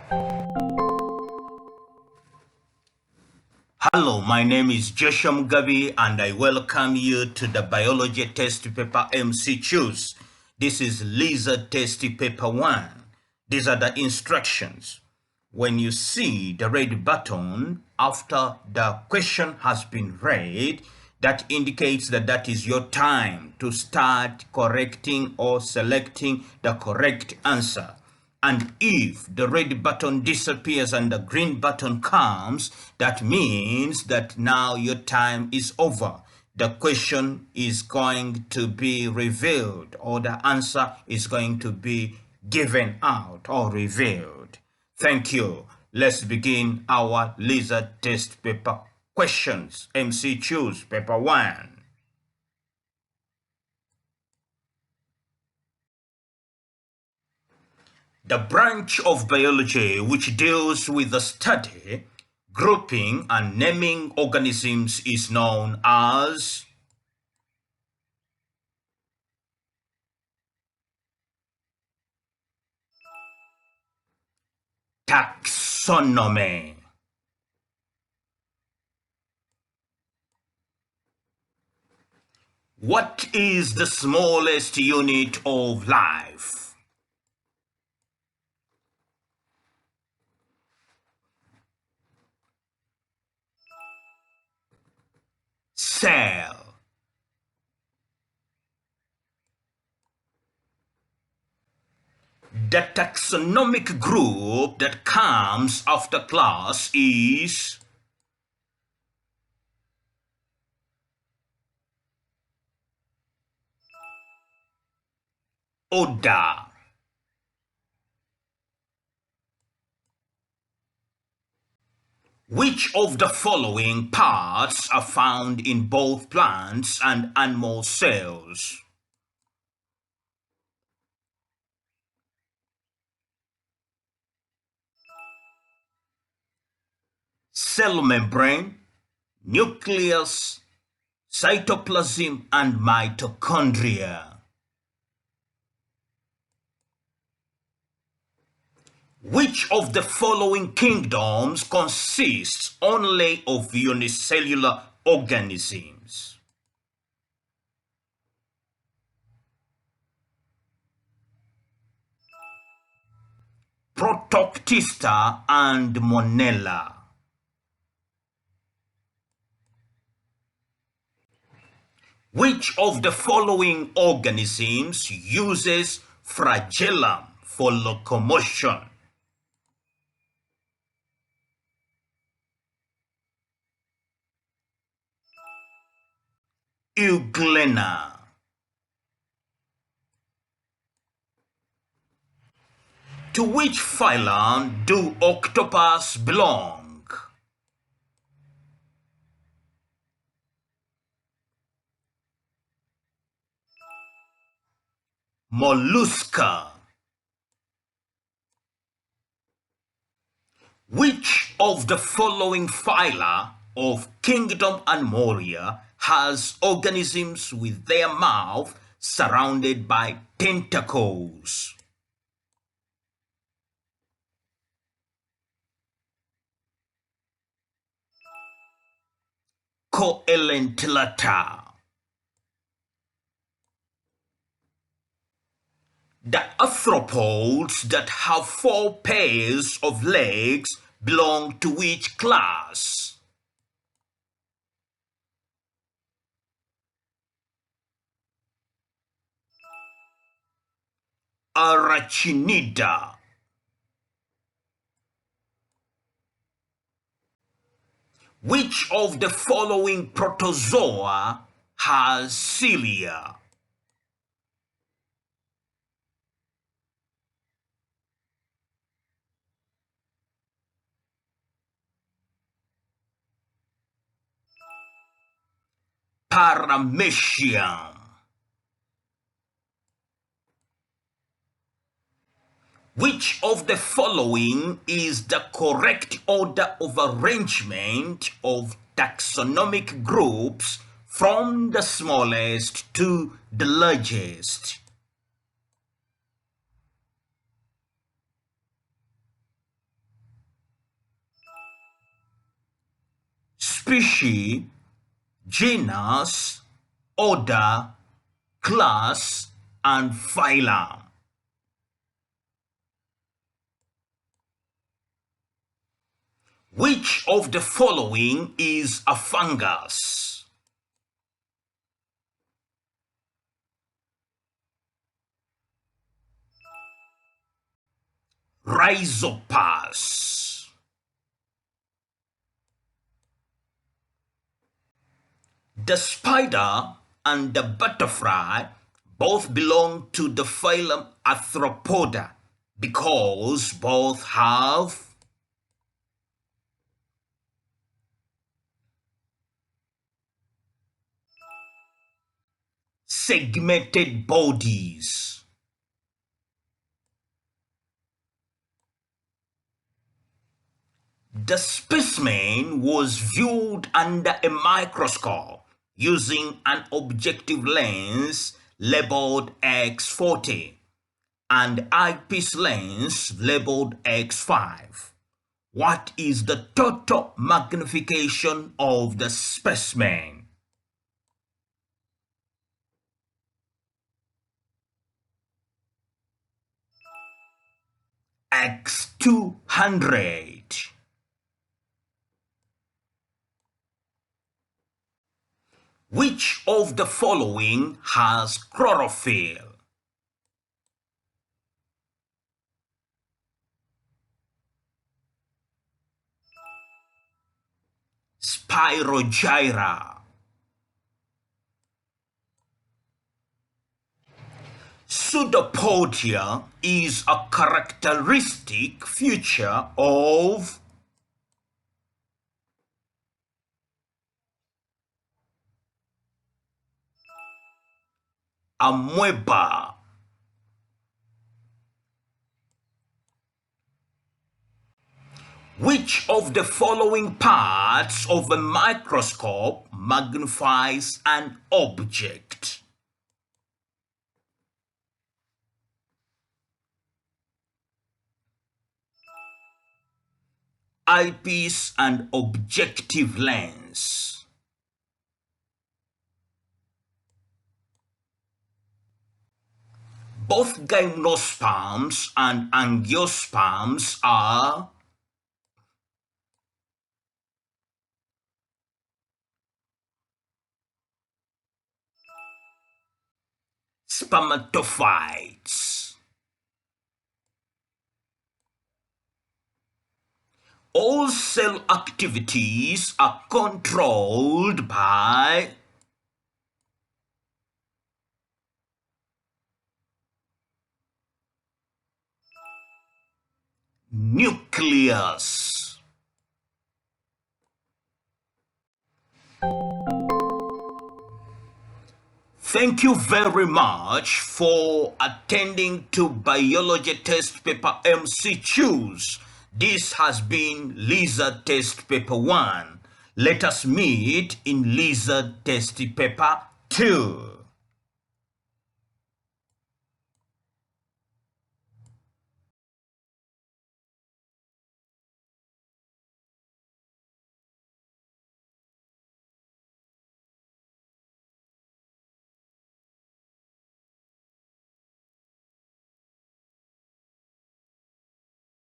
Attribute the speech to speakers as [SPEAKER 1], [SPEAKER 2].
[SPEAKER 1] Hello, my name is Joshua Mugabi and I welcome you to the biology test paper MCQs. This is lizard test paper 1. These are the instructions. When you see the red button after the question has been read, that indicates that that is your time to start correcting or selecting the correct answer. And if the red button disappears and the green button comes, that means that now your time is over. The question is going to be revealed, or the answer is going to be given out or revealed. Thank you. Let's begin our lizard test paper questions, MCQs, paper 1. The branch of biology which deals with the study, grouping, and naming organisms is known as taxonomy. What is the smallest unit of life? Cell. The taxonomic group that comes after class is order. Which of the following parts are found in both plants and animal cells? Cell membrane, nucleus, cytoplasm, and mitochondria. Which of the following kingdoms consists only of unicellular organisms? Protoctista and Monella. Which of the following organisms uses flagellum for locomotion? Euglena. To which phylum do octopus belong? Mollusca. Which of the following phyla of kingdom Animalia has organisms with their mouth surrounded by tentacles? Coelentellata. The arthropods that have 4 pairs of legs belong to which class? Arachnida. Which of the following protozoa has cilia? Paramecium. Which of the following is the correct order of arrangement of taxonomic groups from the smallest to the largest? species, genus, order, class, and phylum. Which of the following is a fungus? Rhizopus. The spider and the butterfly both belong to the phylum Arthropoda because both have segmented bodies. The specimen was viewed under a microscope using an objective lens labeled X40 and eyepiece lens labeled X5. What is the total magnification of the specimen? X200. Which of the following has chlorophyll? Spirogyra. Pseudopodia is a characteristic feature of amoeba. Which of the following parts of a microscope magnifies an object? Eyepiece and objective lens. Both gymnosperms and angiosperms are spermatophytes. All cell activities are controlled by nucleus. Thank you very much for attending to Biology Test Paper MCQs. This has been Lizard Test Paper 1. Let us meet in Lizard Test Paper 2.